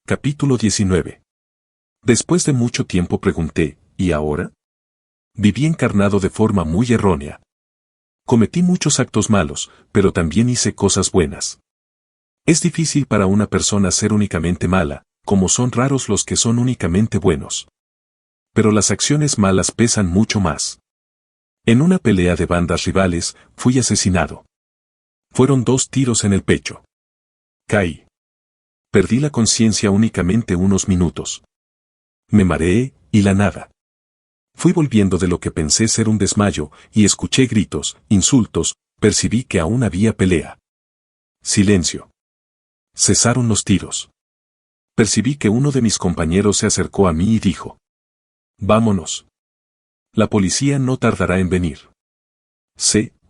Capítulo 19. Después de mucho tiempo pregunté, ¿y ahora? Viví encarnado de forma muy errónea. Cometí muchos actos malos, pero también hice cosas buenas. Es difícil para una persona ser únicamente mala, como son raros los que son únicamente buenos. Pero las acciones malas pesan mucho más. En una pelea de bandas rivales, fui asesinado. Fueron 2 tiros en el pecho. Caí. Perdí la conciencia únicamente unos minutos. Me mareé, y la nada. Fui volviendo de lo que pensé ser un desmayo, y escuché gritos, insultos, percibí que aún había pelea. Silencio. Cesaron los tiros. Percibí que uno de mis compañeros se acercó a mí y dijo: «Vámonos. La policía no tardará en venir».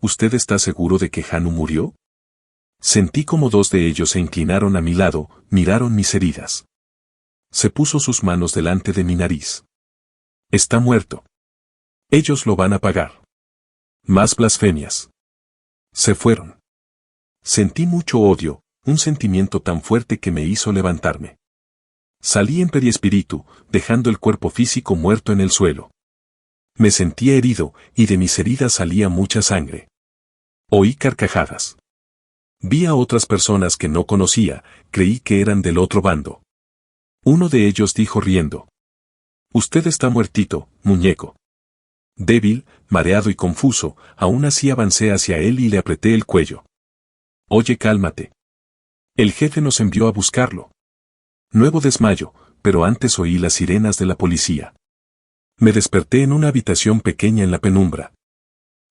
¿Usted está seguro de que Hanu murió? Sentí como 2 de ellos se inclinaron a mi lado, miraron mis heridas. Se puso sus manos delante de mi nariz. «Está muerto. Ellos lo van a pagar». Más blasfemias. Se fueron. Sentí mucho odio, un sentimiento tan fuerte que me hizo levantarme. Salí en perispíritu, dejando el cuerpo físico muerto en el suelo. Me sentía herido, y de mis heridas salía mucha sangre. Oí carcajadas. Vi a otras personas que no conocía, creí que eran del otro bando. Uno de ellos dijo riendo: «Usted está muertito, muñeco». Débil, mareado y confuso, aún así avancé hacia él y le apreté el cuello. «Oye, cálmate. El jefe nos envió a buscarlo». Nuevo desmayo, pero antes oí las sirenas de la policía. Me desperté en una habitación pequeña en la penumbra.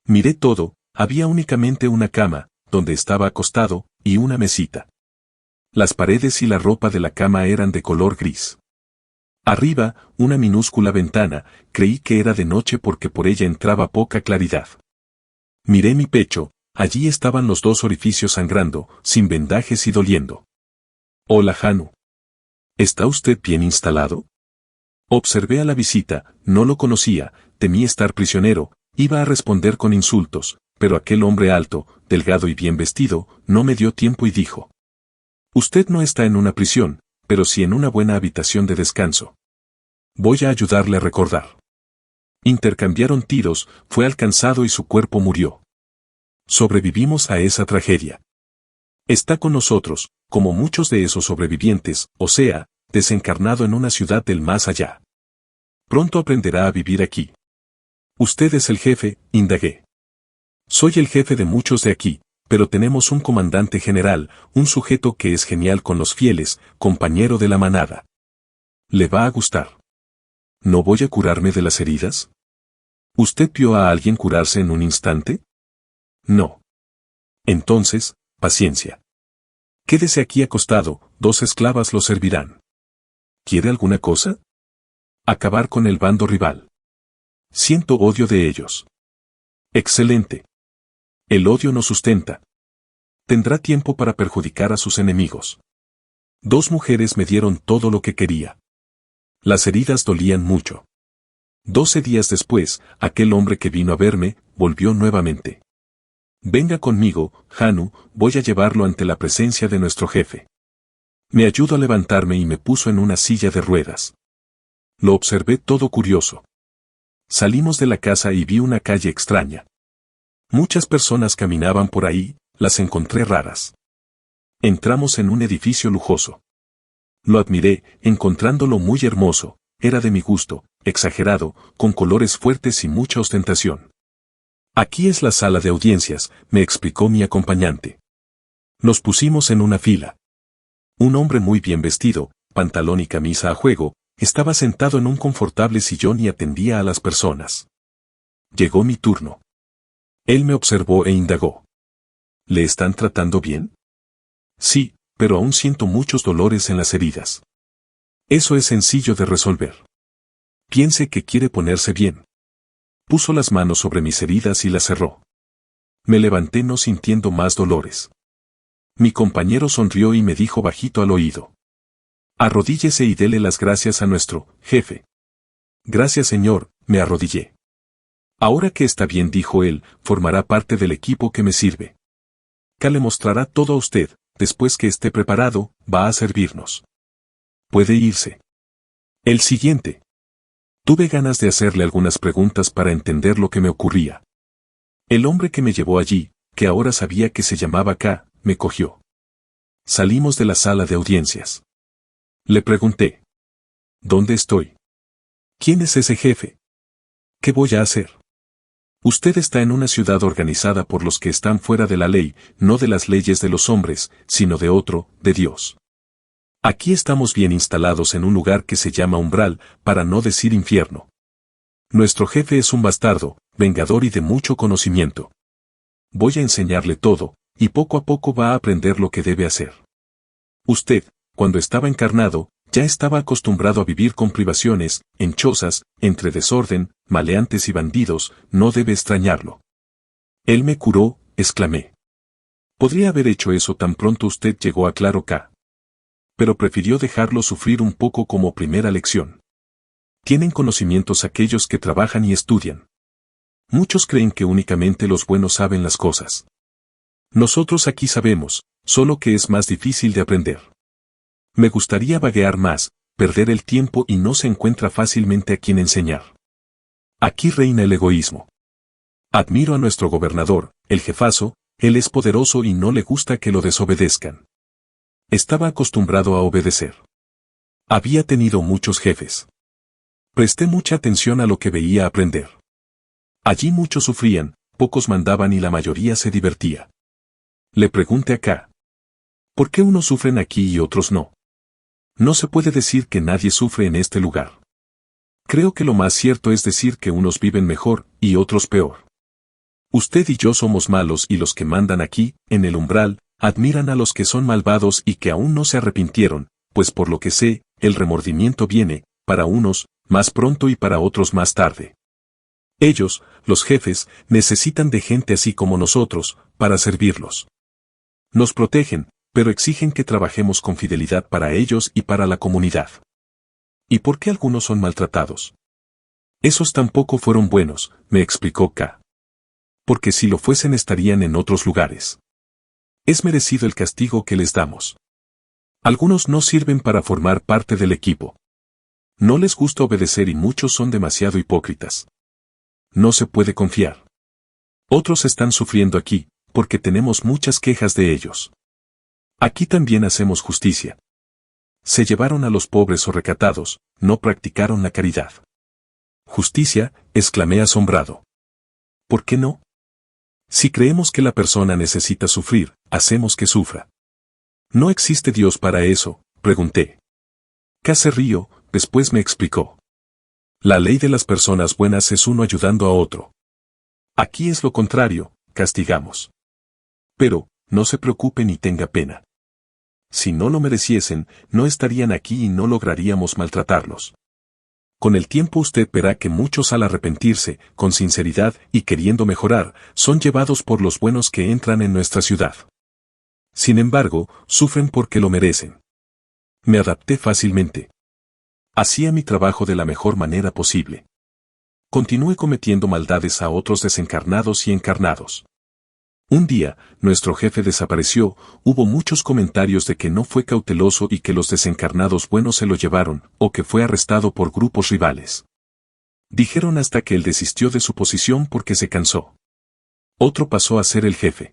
Miré todo, había únicamente una cama, donde estaba acostado, y una mesita. Las paredes y la ropa de la cama eran de color gris. Arriba, una minúscula ventana, creí que era de noche porque por ella entraba poca claridad. Miré mi pecho, allí estaban los 2 orificios sangrando, sin vendajes y doliendo. «Hola, Hanu. ¿Está usted bien instalado?» Observé a la visita, no lo conocía, temí estar prisionero, iba a responder con insultos, pero aquel hombre alto, delgado y bien vestido, no me dio tiempo y dijo: «Usted no está en una prisión, pero sí en una buena habitación de descanso. Voy a ayudarle a recordar». Intercambiaron tiros, fue alcanzado y su cuerpo murió. Sobrevivimos a esa tragedia. Está con nosotros, como muchos de esos sobrevivientes, o sea, desencarnado en una ciudad del más allá. Pronto aprenderá a vivir aquí. «Usted es el jefe», indagué. «Soy el jefe de muchos de aquí, pero tenemos un comandante general, un sujeto que es genial con los fieles, compañero de la manada. Le va a gustar». «¿No voy a curarme de las heridas?» «¿Usted vio a alguien curarse en un instante?» «No». «Entonces, paciencia. Quédese aquí acostado, 2 esclavas lo servirán». «¿Quiere alguna cosa?» «Acabar con el bando rival. Siento odio de ellos». «Excelente. El odio nos sustenta. Tendrá tiempo para perjudicar a sus enemigos». 2 mujeres me dieron todo lo que quería. Las heridas dolían mucho. 12 días después, aquel hombre que vino a verme, volvió nuevamente. «Venga conmigo, Hanu, voy a llevarlo ante la presencia de nuestro jefe». Me ayudó a levantarme y me puso en una silla de ruedas. Lo observé todo curioso. Salimos de la casa y vi una calle extraña. Muchas personas caminaban por ahí, las encontré raras. Entramos en un edificio lujoso. Lo admiré, encontrándolo muy hermoso, era de mi gusto, exagerado, con colores fuertes y mucha ostentación. «Aquí es la sala de audiencias», me explicó mi acompañante. Nos pusimos en una fila. Un hombre muy bien vestido, pantalón y camisa a juego, estaba sentado en un confortable sillón y atendía a las personas. Llegó mi turno. Él me observó e indagó: «¿Le están tratando bien?» «Sí, pero aún siento muchos dolores en las heridas». «Eso es sencillo de resolver. Piense que quiere ponerse bien». Puso las manos sobre mis heridas y las cerró. Me levanté no sintiendo más dolores. Mi compañero sonrió y me dijo bajito al oído: «Arrodíllese y dele las gracias a nuestro jefe». «Gracias, señor», me arrodillé. «Ahora que está bien», dijo él, «formará parte del equipo que me sirve. K le mostrará todo a usted, después que esté preparado, va a servirnos». Puede irse. El siguiente. Tuve ganas de hacerle algunas preguntas para entender lo que me ocurría. El hombre que me llevó allí, que ahora sabía que se llamaba K, me cogió. Salimos de la sala de audiencias. Le pregunté. ¿Dónde estoy? ¿Quién es ese jefe? ¿Qué voy a hacer? Usted está en una ciudad organizada por los que están fuera de la ley, no de las leyes de los hombres, sino de otro, de Dios. Aquí estamos bien instalados en un lugar que se llama umbral, para no decir infierno. Nuestro jefe es un bastardo, vengador y de mucho conocimiento. Voy a enseñarle todo, y poco a poco va a aprender lo que debe hacer. Usted, cuando estaba encarnado, ya estaba acostumbrado a vivir con privaciones, en chozas, entre desorden, maleantes y bandidos, no debe extrañarlo. Él me curó, exclamé. Podría haber hecho eso tan pronto usted llegó a Claro K. Pero prefirió dejarlo sufrir un poco como primera lección. Tienen conocimientos aquellos que trabajan y estudian. Muchos creen que únicamente los buenos saben las cosas. Nosotros aquí sabemos, solo que es más difícil de aprender. Me gustaría vaguear más, perder el tiempo y no se encuentra fácilmente a quien enseñar. Aquí reina el egoísmo. Admiro a nuestro gobernador, el jefazo, él es poderoso y no le gusta que lo desobedezcan. Estaba acostumbrado a obedecer. Había tenido muchos jefes. Presté mucha atención a lo que veía aprender. Allí muchos sufrían, pocos mandaban y la mayoría se divertía. Le pregunté acá. ¿Por qué unos sufren aquí y otros no? No se puede decir que nadie sufre en este lugar. Creo que lo más cierto es decir que unos viven mejor y otros peor. Usted y yo somos malos y los que mandan aquí, en el umbral, admiran a los que son malvados y que aún no se arrepintieron, pues por lo que sé, el remordimiento viene, para unos, más pronto y para otros más tarde. Ellos, los jefes, necesitan de gente así como nosotros, para servirlos. Nos protegen, pero exigen que trabajemos con fidelidad para ellos y para la comunidad. ¿Y por qué algunos son maltratados? Esos tampoco fueron buenos, me explicó K. Porque si lo fuesen estarían en otros lugares. Es merecido el castigo que les damos. Algunos no sirven para formar parte del equipo. No les gusta obedecer y muchos son demasiado hipócritas. No se puede confiar. Otros están sufriendo aquí, porque tenemos muchas quejas de ellos. Aquí también hacemos justicia. Se llevaron a los pobres o recatados, no practicaron la caridad. Justicia, exclamé asombrado. ¿Por qué no? Si creemos que la persona necesita sufrir, hacemos que sufra. ¿No existe Dios para eso?, pregunté. K se rió, después me explicó. La ley de las personas buenas es uno ayudando a otro. Aquí es lo contrario, castigamos. Pero, no se preocupe ni tenga pena. Si no lo mereciesen, no estarían aquí y no lograríamos maltratarlos. Con el tiempo usted verá que muchos al arrepentirse, con sinceridad y queriendo mejorar, son llevados por los buenos que entran en nuestra ciudad. Sin embargo, sufren porque lo merecen. Me adapté fácilmente. Hacía mi trabajo de la mejor manera posible. Continué cometiendo maldades a otros desencarnados y encarnados. Un día, nuestro jefe desapareció, hubo muchos comentarios de que no fue cauteloso y que los desencarnados buenos se lo llevaron, o que fue arrestado por grupos rivales. Dijeron hasta que él desistió de su posición porque se cansó. Otro pasó a ser el jefe.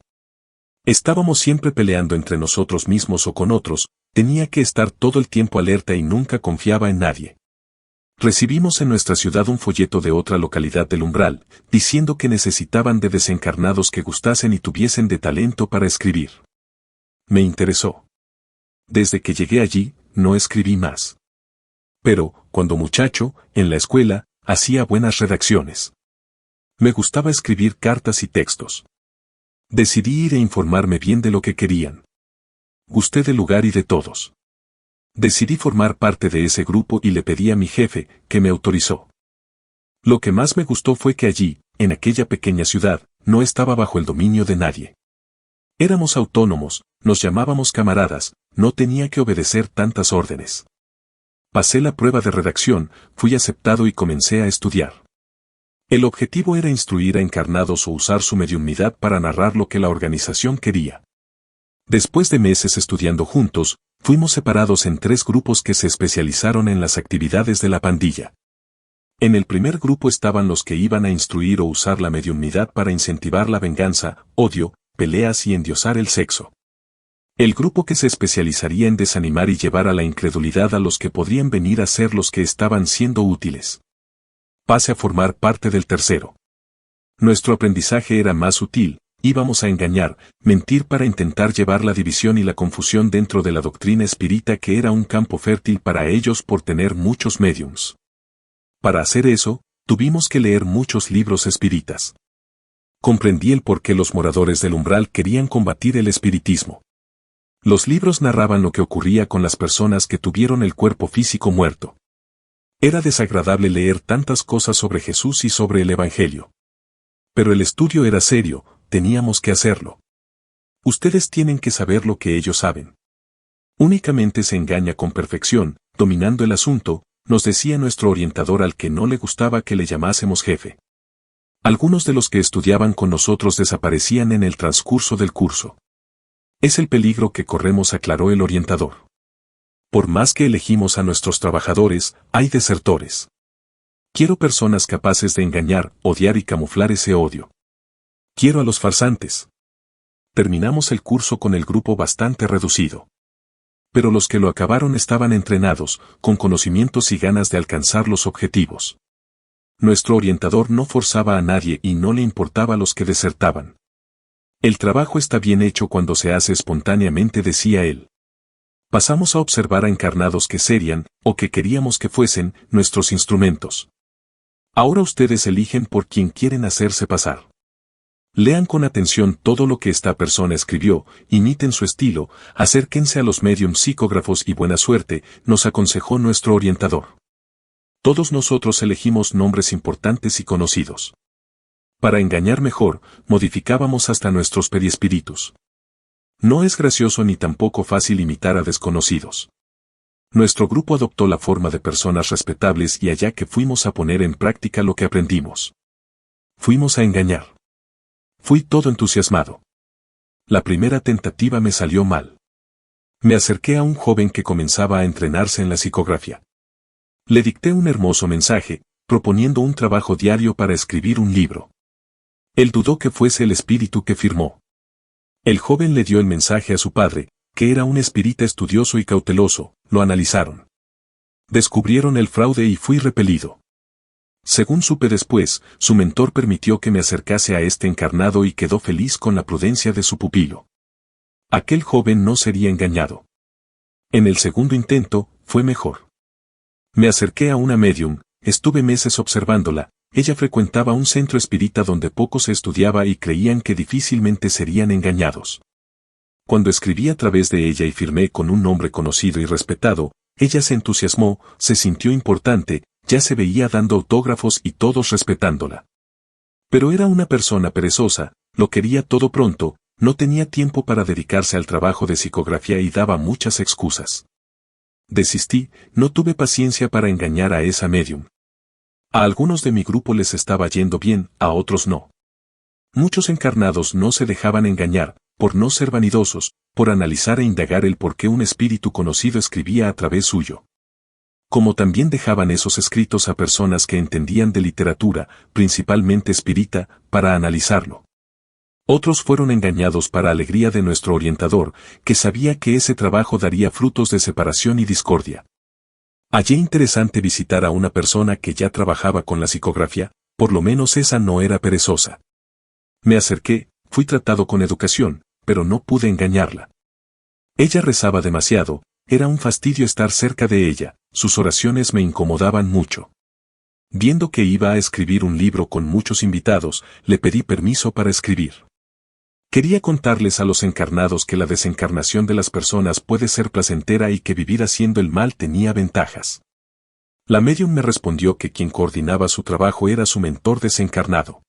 Estábamos siempre peleando entre nosotros mismos o con otros, tenía que estar todo el tiempo alerta y nunca confiaba en nadie. Recibimos en nuestra ciudad un folleto de otra localidad del umbral, diciendo que necesitaban de desencarnados que gustasen y tuviesen de talento para escribir. Me interesó. Desde que llegué allí, no escribí más. Pero, cuando muchacho, en la escuela, hacía buenas redacciones. Me gustaba escribir cartas y textos. Decidí ir e informarme bien de lo que querían. Gusté del lugar y de todos. Decidí formar parte de ese grupo y le pedí a mi jefe, que me autorizó. Lo que más me gustó fue que allí, en aquella pequeña ciudad, no estaba bajo el dominio de nadie. Éramos autónomos, nos llamábamos camaradas, no tenía que obedecer tantas órdenes. Pasé la prueba de redacción, fui aceptado y comencé a estudiar. El objetivo era instruir a encarnados o usar su mediunidad para narrar lo que la organización quería. Después de meses estudiando juntos, Fuimos separados en 3 grupos que se especializaron en las actividades de la pandilla. En el primer grupo estaban los que iban a instruir o usar la mediumnidad para incentivar la venganza, odio, peleas y endiosar el sexo. El grupo que se especializaría en desanimar y llevar a la incredulidad a los que podrían venir a ser los que estaban siendo útiles. Pase a formar parte del tercero. Nuestro aprendizaje era más sutil, íbamos a engañar, mentir para intentar llevar la división y la confusión dentro de la doctrina espírita que era un campo fértil para ellos por tener muchos médiums. Para hacer eso, tuvimos que leer muchos libros espíritas. Comprendí el por qué los moradores del umbral querían combatir el espiritismo. Los libros narraban lo que ocurría con las personas que tuvieron el cuerpo físico muerto. Era desagradable leer tantas cosas sobre Jesús y sobre el Evangelio. Pero el estudio era serio, teníamos que hacerlo. Ustedes tienen que saber lo que ellos saben. Únicamente se engaña con perfección, dominando el asunto, nos decía nuestro orientador al que no le gustaba que le llamásemos jefe. Algunos de los que estudiaban con nosotros desaparecían en el transcurso del curso. Es el peligro que corremos, aclaró el orientador. Por más que elegimos a nuestros trabajadores, hay desertores. Quiero personas capaces de engañar, odiar y camuflar ese odio. Quiero a los farsantes. Terminamos el curso con el grupo bastante reducido. Pero los que lo acabaron estaban entrenados, con conocimientos y ganas de alcanzar los objetivos. Nuestro orientador no forzaba a nadie y no le importaba a los que desertaban. El trabajo está bien hecho cuando se hace espontáneamente, decía él. Pasamos a observar a encarnados que serían, o que queríamos que fuesen, nuestros instrumentos. Ahora ustedes eligen por quién quieren hacerse pasar. Lean con atención todo lo que esta persona escribió, imiten su estilo, acérquense a los mediums psicógrafos y buena suerte, nos aconsejó nuestro orientador. Todos nosotros elegimos nombres importantes y conocidos. Para engañar mejor, modificábamos hasta nuestros periespíritus. No es gracioso ni tampoco fácil imitar a desconocidos. Nuestro grupo adoptó la forma de personas respetables y allá que fuimos a poner en práctica lo que aprendimos. Fuimos a engañar. Fui todo entusiasmado. La primera tentativa me salió mal. Me acerqué a un joven que comenzaba a entrenarse en la psicografía. Le dicté un hermoso mensaje, proponiendo un trabajo diario para escribir un libro. Él dudó que fuese el espíritu que firmó. El joven le dio el mensaje a su padre, que era un espírita estudioso y cauteloso, lo analizaron. Descubrieron el fraude y fui repelido. Según supe después, su mentor permitió que me acercase a este encarnado y quedó feliz con la prudencia de su pupilo. Aquel joven no sería engañado. En el segundo intento, fue mejor. Me acerqué a una médium, estuve meses observándola, ella frecuentaba un centro espírita donde poco se estudiaba y creían que difícilmente serían engañados. Cuando escribí a través de ella y firmé con un nombre conocido y respetado, ella se entusiasmó, se sintió importante, ya se veía dando autógrafos y todos respetándola. Pero era una persona perezosa, lo quería todo pronto, no tenía tiempo para dedicarse al trabajo de psicografía y daba muchas excusas. Desistí, no tuve paciencia para engañar a esa médium. A algunos de mi grupo les estaba yendo bien, a otros no. Muchos encarnados no se dejaban engañar, por no ser vanidosos, por analizar e indagar el por qué un espíritu conocido escribía a través suyo. Como también dejaban esos escritos a personas que entendían de literatura, principalmente espírita, para analizarlo. Otros fueron engañados para alegría de nuestro orientador, que sabía que ese trabajo daría frutos de separación y discordia. Hallé interesante visitar a una persona que ya trabajaba con la psicografía, por lo menos esa no era perezosa. Me acerqué, fui tratado con educación, pero no pude engañarla. Ella rezaba demasiado, era un fastidio estar cerca de ella, sus oraciones me incomodaban mucho. Viendo que iba a escribir un libro con muchos invitados, le pedí permiso para escribir. Quería contarles a los encarnados que la desencarnación de las personas puede ser placentera y que vivir haciendo el mal tenía ventajas. La médium me respondió que quien coordinaba su trabajo era su mentor desencarnado.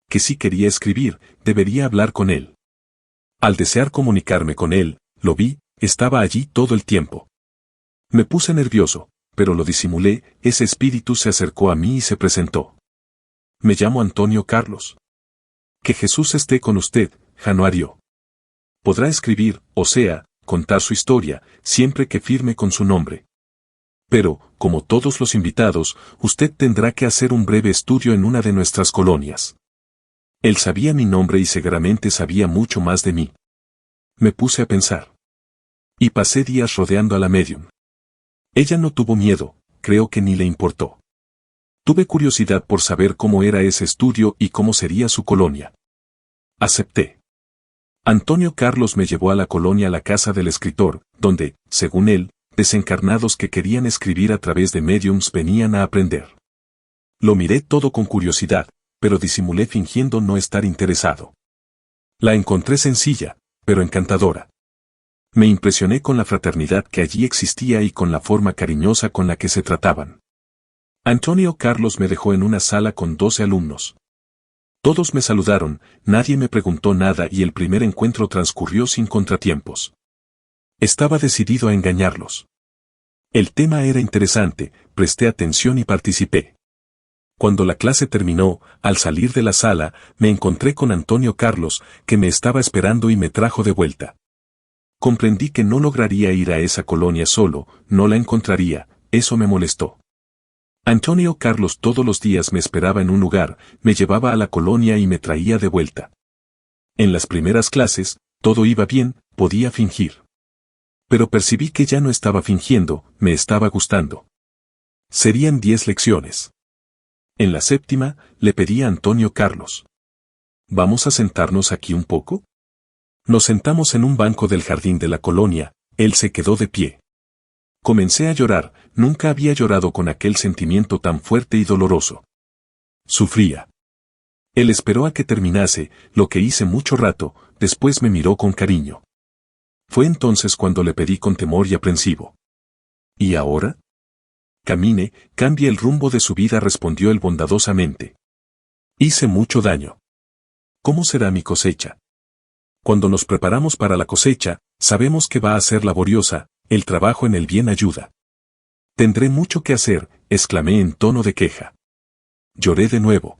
Que si quería escribir, debería hablar con él. Al desear comunicarme con él, lo vi, estaba allí todo el tiempo. Me puse nervioso, pero lo disimulé, ese espíritu se acercó a mí y se presentó. Me llamo Antonio Carlos. Que Jesús esté con usted, Januario. Podrá escribir, o sea, contar su historia, siempre que firme con su nombre. Pero, como todos los invitados, usted tendrá que hacer un breve estudio en una de nuestras colonias. Él sabía mi nombre y seguramente sabía mucho más de mí. Me puse a pensar. Y pasé días rodeando a la médium. Ella no tuvo miedo, creo que ni le importó. Tuve curiosidad por saber cómo era ese estudio y cómo sería su colonia. Acepté. Antonio Carlos me llevó a la colonia a la casa del escritor, donde, según él, desencarnados que querían escribir a través de médiums venían a aprender. Lo miré todo con curiosidad, pero disimulé fingiendo no estar interesado. La encontré sencilla, pero encantadora. Me impresioné con la fraternidad que allí existía y con la forma cariñosa con la que se trataban. Antonio Carlos me dejó en una sala con 12 alumnos. Todos me saludaron, nadie me preguntó nada y el primer encuentro transcurrió sin contratiempos. Estaba decidido a engañarlos. El tema era interesante, presté atención y participé. Cuando la clase terminó, al salir de la sala, me encontré con Antonio Carlos, que me estaba esperando y me trajo de vuelta. Comprendí que no lograría ir a esa colonia solo, no la encontraría, eso me molestó. Antonio Carlos todos los días me esperaba en un lugar, me llevaba a la colonia y me traía de vuelta. En las primeras clases, todo iba bien, podía fingir. Pero percibí que ya no estaba fingiendo, me estaba gustando. Serían 10 lecciones. En la séptima, le pedí a Antonio Carlos: ¿vamos a sentarnos aquí un poco? Nos sentamos en un banco del jardín de la colonia, él se quedó de pie. Comencé a llorar, nunca había llorado con aquel sentimiento tan fuerte y doloroso. Sufría. Él esperó a que terminase, lo que hice mucho rato, después me miró con cariño. Fue entonces cuando le pedí con temor y aprensivo: ¿y ahora? Camine, cambie el rumbo de su vida, respondió él bondadosamente. Hice mucho daño. ¿Cómo será mi cosecha? Cuando nos preparamos para la cosecha, sabemos que va a ser laboriosa, el trabajo en el bien ayuda. Tendré mucho que hacer, exclamé en tono de queja. Lloré de nuevo.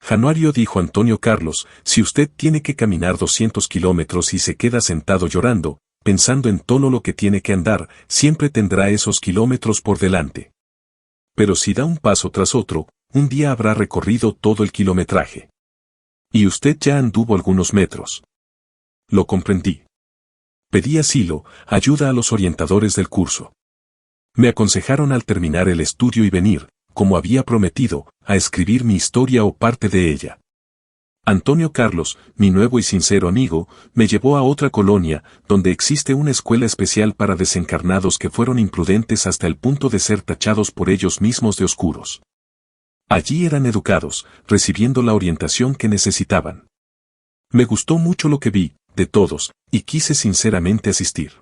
Januario, dijo Antonio Carlos, si usted tiene que caminar 200 kilómetros y se queda sentado llorando, pensando en todo lo que tiene que andar, siempre tendrá esos kilómetros por delante. Pero si da un paso tras otro, un día habrá recorrido todo el kilometraje. Y usted ya anduvo algunos metros. Lo comprendí. Pedí asilo, ayuda a los orientadores del curso. Me aconsejaron al terminar el estudio y venir, como había prometido, a escribir mi historia o parte de ella. Antonio Carlos, mi nuevo y sincero amigo, me llevó a otra colonia, donde existe una escuela especial para desencarnados que fueron imprudentes hasta el punto de ser tachados por ellos mismos de oscuros. Allí eran educados, recibiendo la orientación que necesitaban. Me gustó mucho lo que vi, de todos, y quise sinceramente asistir.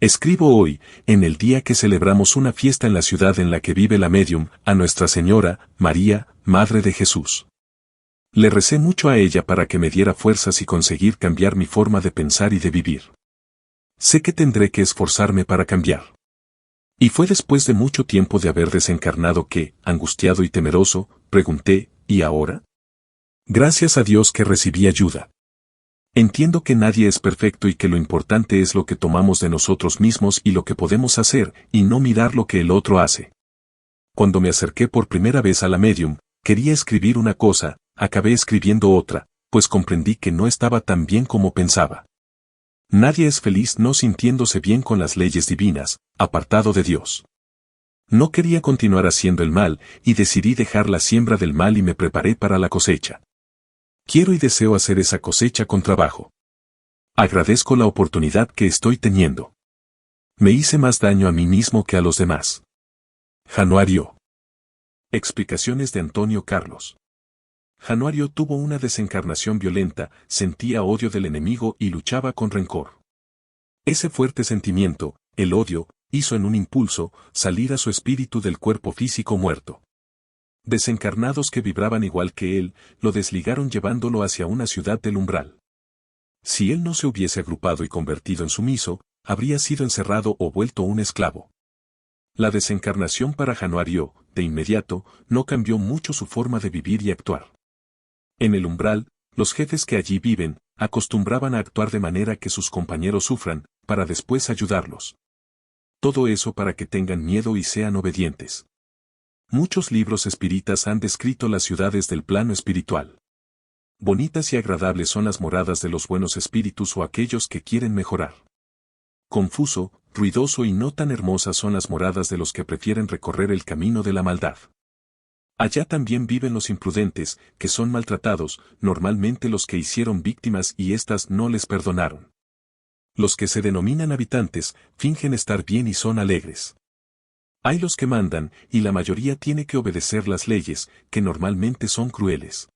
Escribo hoy, en el día que celebramos una fiesta en la ciudad en la que vive la médium, a Nuestra Señora, María, Madre de Jesús. Le recé mucho a ella para que me diera fuerzas y conseguir cambiar mi forma de pensar y de vivir. Sé que tendré que esforzarme para cambiar. Y fue después de mucho tiempo de haber desencarnado que, angustiado y temeroso, pregunté, ¿y ahora? Gracias a Dios que recibí ayuda. Entiendo que nadie es perfecto y que lo importante es lo que tomamos de nosotros mismos y lo que podemos hacer, y no mirar lo que el otro hace. Cuando me acerqué por primera vez a la médium, quería escribir una cosa, acabé escribiendo otra, pues comprendí que no estaba tan bien como pensaba. Nadie es feliz no sintiéndose bien con las leyes divinas, apartado de Dios. No quería continuar haciendo el mal, y decidí dejar la siembra del mal y me preparé para la cosecha. Quiero y deseo hacer esa cosecha con trabajo. Agradezco la oportunidad que estoy teniendo. Me hice más daño a mí mismo que a los demás. Januario. Explicaciones de Antonio Carlos. Januario tuvo una desencarnación violenta, sentía odio del enemigo y luchaba con rencor. Ese fuerte sentimiento, el odio, hizo en un impulso salir a su espíritu del cuerpo físico muerto. Desencarnados que vibraban igual que él, lo desligaron llevándolo hacia una ciudad del umbral. Si él no se hubiese agrupado y convertido en sumiso, habría sido encerrado o vuelto un esclavo. La desencarnación para Januario, de inmediato, no cambió mucho su forma de vivir y actuar. En el umbral, los jefes que allí viven, Acostumbraban a actuar de manera que sus compañeros sufran, para después ayudarlos. Todo eso para que tengan miedo y sean obedientes. Muchos libros espíritas han descrito las ciudades del plano espiritual. Bonitas y agradables son las moradas de los buenos espíritus o aquellos que quieren mejorar. Confuso, ruidoso y no tan hermosas son las moradas de los que prefieren recorrer el camino de la maldad. Allá también viven los imprudentes, que son maltratados, normalmente los que hicieron víctimas y éstas no les perdonaron. Los que se denominan habitantes, fingen estar bien y son alegres. Hay los que mandan, y la mayoría tiene que obedecer las leyes, que normalmente son crueles.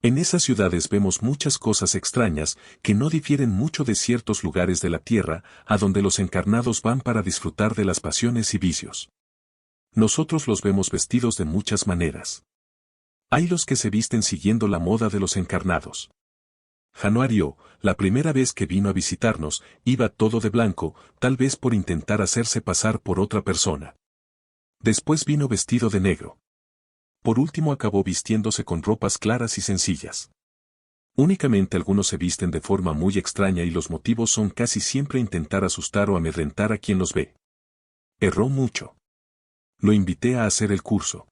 En esas ciudades vemos muchas cosas extrañas, que no difieren mucho de ciertos lugares de la tierra, a donde los encarnados van para disfrutar de las pasiones y vicios. Nosotros los vemos vestidos de muchas maneras. Hay los que se visten siguiendo la moda de los encarnados. Januario, la primera vez que vino a visitarnos, iba todo de blanco, tal vez por intentar hacerse pasar por otra persona. Después vino vestido de negro. Por último acabó vistiéndose con ropas claras y sencillas. Únicamente algunos se visten de forma muy extraña y los motivos son casi siempre intentar asustar o amedrentar a quien los ve. Erró mucho. Lo invité a hacer el curso.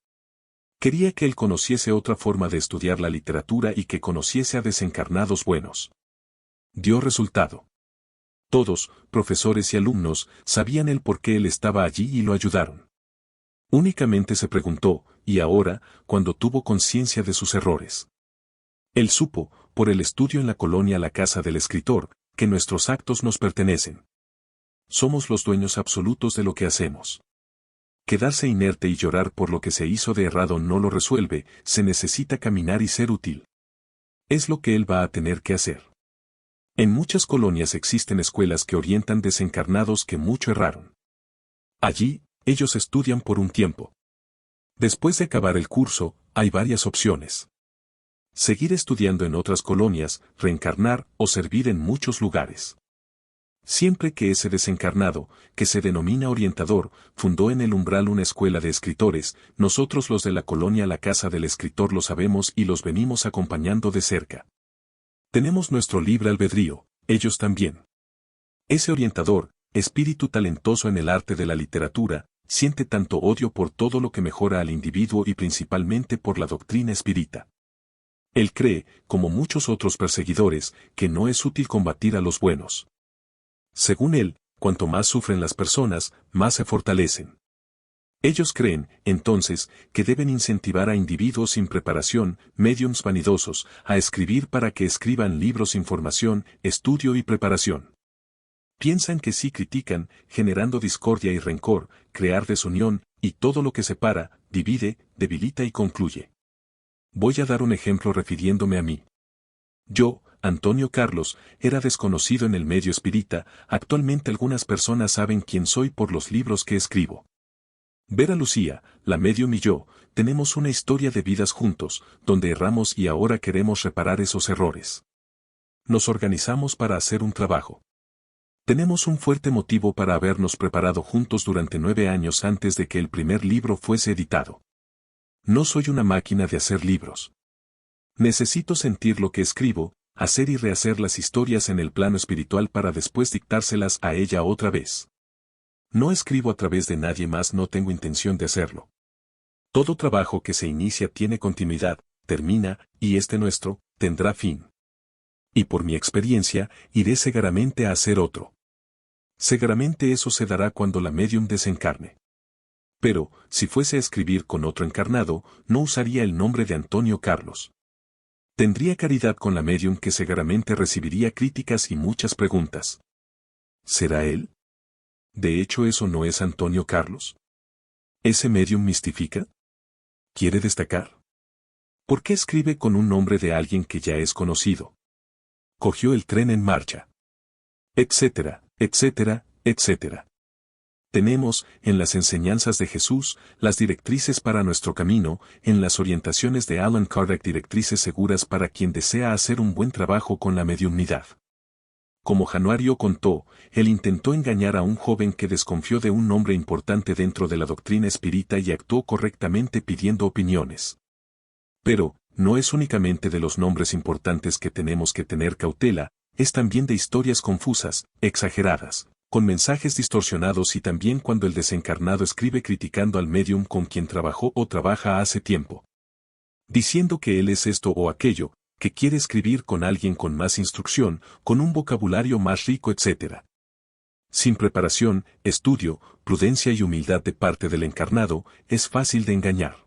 Quería que él conociese otra forma de estudiar la literatura y que conociese a desencarnados buenos. Dio resultado. Todos, profesores y alumnos, sabían el por qué él estaba allí y lo ayudaron. Únicamente se preguntó, ¿y ahora?, cuando tuvo conciencia de sus errores. Él supo, por el estudio en la colonia La Casa del Escritor, que nuestros actos nos pertenecen. Somos los dueños absolutos de lo que hacemos. Quedarse inerte y llorar por lo que se hizo de errado no lo resuelve, se necesita caminar y ser útil. Es lo que él va a tener que hacer. En muchas colonias existen escuelas que orientan desencarnados que mucho erraron. Allí, ellos estudian por un tiempo. Después de acabar el curso, hay varias opciones. Seguir estudiando en otras colonias, reencarnar o servir en muchos lugares. Siempre que ese desencarnado, que se denomina orientador, fundó en el umbral una escuela de escritores, nosotros los de la colonia La Casa del Escritor lo sabemos y los venimos acompañando de cerca. Tenemos nuestro libre albedrío, ellos también. Ese orientador, espíritu talentoso en el arte de la literatura, siente tanto odio por todo lo que mejora al individuo y principalmente por la doctrina espírita. Él cree, como muchos otros perseguidores, que no es útil combatir a los buenos. Según él, cuanto más sufren las personas, más se fortalecen. Ellos creen, entonces, que deben incentivar a individuos sin preparación, médiums vanidosos, a escribir para que escriban libros sin formación, estudio y preparación. Piensan que si critican, generando discordia y rencor, crear desunión, y todo lo que separa, divide, debilita y concluye. Voy a dar un ejemplo refiriéndome a mí. Yo, Antonio Carlos, era desconocido en el medio espírita, actualmente algunas personas saben quién soy por los libros que escribo. Vera Lucía, la medium y yo, tenemos una historia de vidas juntos, donde erramos y ahora queremos reparar esos errores. Nos organizamos para hacer un trabajo. Tenemos un fuerte motivo para habernos preparado juntos durante 9 años antes de que el primer libro fuese editado. No soy una máquina de hacer libros. Necesito sentir lo que escribo, hacer y rehacer las historias en el plano espiritual para después dictárselas a ella otra vez. No escribo a través de nadie más, no tengo intención de hacerlo. Todo trabajo que se inicia tiene continuidad, termina, y este nuestro, tendrá fin. Y por mi experiencia, iré seguramente a hacer otro. Seguramente eso se dará cuando la medium desencarne. Pero, si fuese a escribir con otro encarnado, no usaría el nombre de Antonio Carlos. Tendría caridad con la medium que seguramente recibiría críticas y muchas preguntas. ¿Será él? De hecho, eso no es Antonio Carlos. ¿Ese medium mistifica? ¿Quiere destacar? ¿Por qué escribe con un nombre de alguien que ya es conocido? Cogió el tren en marcha. Etcétera, etcétera, etcétera. Tenemos, en las enseñanzas de Jesús, las directrices para nuestro camino, en las orientaciones de Allan Kardec, directrices seguras para quien desea hacer un buen trabajo con la mediumnidad. Como Januario contó, él intentó engañar a un joven que desconfió de un nombre importante dentro de la doctrina espírita y actuó correctamente pidiendo opiniones. Pero, no es únicamente de los nombres importantes que tenemos que tener cautela, es también de historias confusas, exageradas, con mensajes distorsionados y también cuando el desencarnado escribe criticando al médium con quien trabajó o trabaja hace tiempo. Diciendo que él es esto o aquello, que quiere escribir con alguien con más instrucción, con un vocabulario más rico, etc. Sin preparación, estudio, prudencia y humildad de parte del encarnado, es fácil de engañar.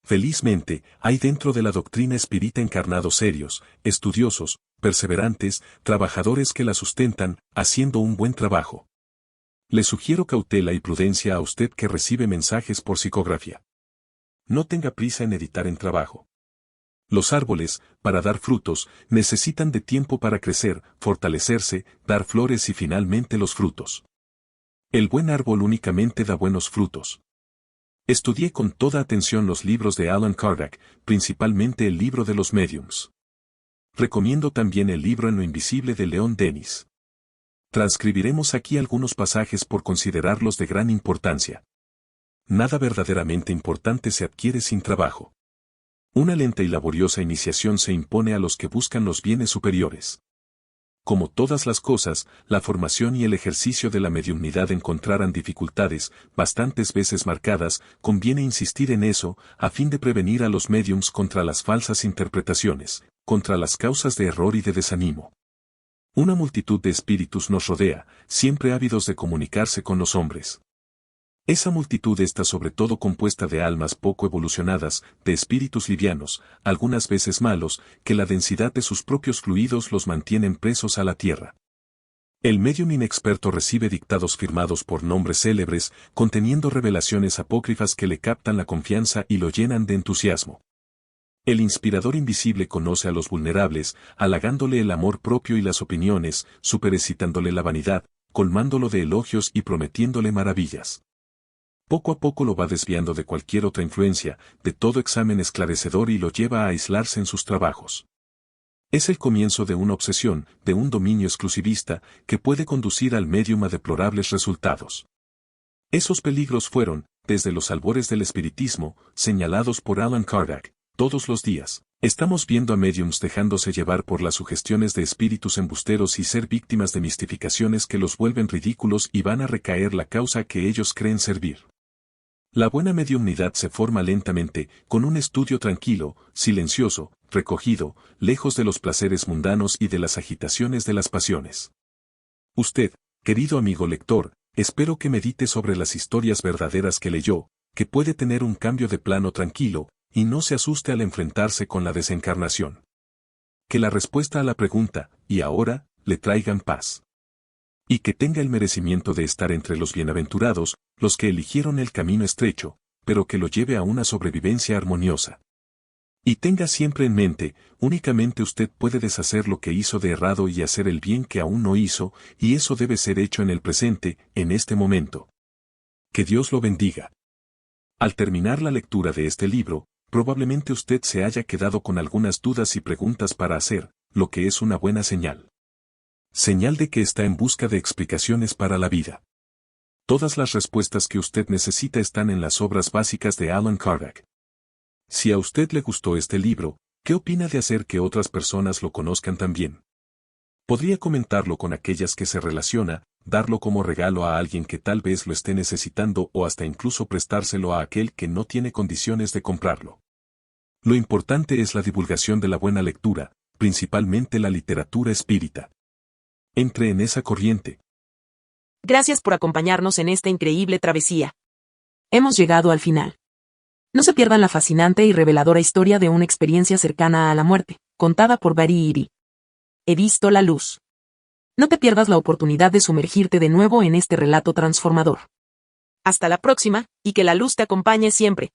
Felizmente, hay dentro de la doctrina espírita encarnados serios, estudiosos, perseverantes, trabajadores que la sustentan, haciendo un buen trabajo. Le sugiero cautela y prudencia a usted que recibe mensajes por psicografía. No tenga prisa en editar en trabajo. Los árboles, para dar frutos, necesitan de tiempo para crecer, fortalecerse, dar flores y finalmente los frutos. El buen árbol únicamente da buenos frutos. Estudié con toda atención los libros de Allan Kardec, principalmente el libro de los mediums. Recomiendo también el libro En lo invisible de León Denis. Transcribiremos aquí algunos pasajes por considerarlos de gran importancia. Nada verdaderamente importante se adquiere sin trabajo. Una lenta y laboriosa iniciación se impone a los que buscan los bienes superiores. Como todas las cosas, la formación y el ejercicio de la mediumnidad encontrarán dificultades, bastantes veces marcadas, conviene insistir en eso, a fin de prevenir a los mediums contra las falsas interpretaciones, contra las causas de error y de desánimo. Una multitud de espíritus nos rodea, siempre ávidos de comunicarse con los hombres. Esa multitud está sobre todo compuesta de almas poco evolucionadas, de espíritus livianos, algunas veces malos, que la densidad de sus propios fluidos los mantienen presos a la tierra. El medium inexperto recibe dictados firmados por nombres célebres, conteniendo revelaciones apócrifas que le captan la confianza y lo llenan de entusiasmo. El inspirador invisible conoce a los vulnerables, halagándole el amor propio y las opiniones, superexcitándole la vanidad, colmándolo de elogios y prometiéndole maravillas. Poco a poco lo va desviando de cualquier otra influencia, de todo examen esclarecedor y lo lleva a aislarse en sus trabajos. Es el comienzo de una obsesión, de un dominio exclusivista, que puede conducir al médium a deplorables resultados. Esos peligros fueron, desde los albores del espiritismo, señalados por Allan Kardec, todos los días. Estamos viendo a médiums dejándose llevar por las sugestiones de espíritus embusteros y ser víctimas de mistificaciones que los vuelven ridículos y van a recaer la causa que ellos creen servir. La buena mediumnidad se forma lentamente, con un estudio tranquilo, silencioso, recogido, lejos de los placeres mundanos y de las agitaciones de las pasiones. Usted, querido amigo lector, espero que medite sobre las historias verdaderas que leyó, que puede tener un cambio de plano tranquilo, y no se asuste al enfrentarse con la desencarnación. Que la respuesta a la pregunta, ¿y ahora?, le traigan paz. Y que tenga el merecimiento de estar entre los bienaventurados, los que eligieron el camino estrecho, pero que lo lleve a una sobrevivencia armoniosa. Y tenga siempre en mente, únicamente usted puede deshacer lo que hizo de errado y hacer el bien que aún no hizo, y eso debe ser hecho en el presente, en este momento. Que Dios lo bendiga. Al terminar la lectura de este libro, probablemente usted se haya quedado con algunas dudas y preguntas para hacer, lo que es una buena señal. Señal de que está en busca de explicaciones para la vida. Todas las respuestas que usted necesita están en las obras básicas de Allan Kardec. Si a usted le gustó este libro, ¿qué opina de hacer que otras personas lo conozcan también? Podría comentarlo con aquellas que se relaciona, darlo como regalo a alguien que tal vez lo esté necesitando o hasta incluso prestárselo a aquel que no tiene condiciones de comprarlo. Lo importante es la divulgación de la buena lectura, principalmente la literatura espírita. Entre en esa corriente. Gracias por acompañarnos en esta increíble travesía. Hemos llegado al final. No se pierdan la fascinante y reveladora historia de una experiencia cercana a la muerte, contada por Bari Iri. He visto la luz. No te pierdas la oportunidad de sumergirte de nuevo en este relato transformador. Hasta la próxima, y que la luz te acompañe siempre.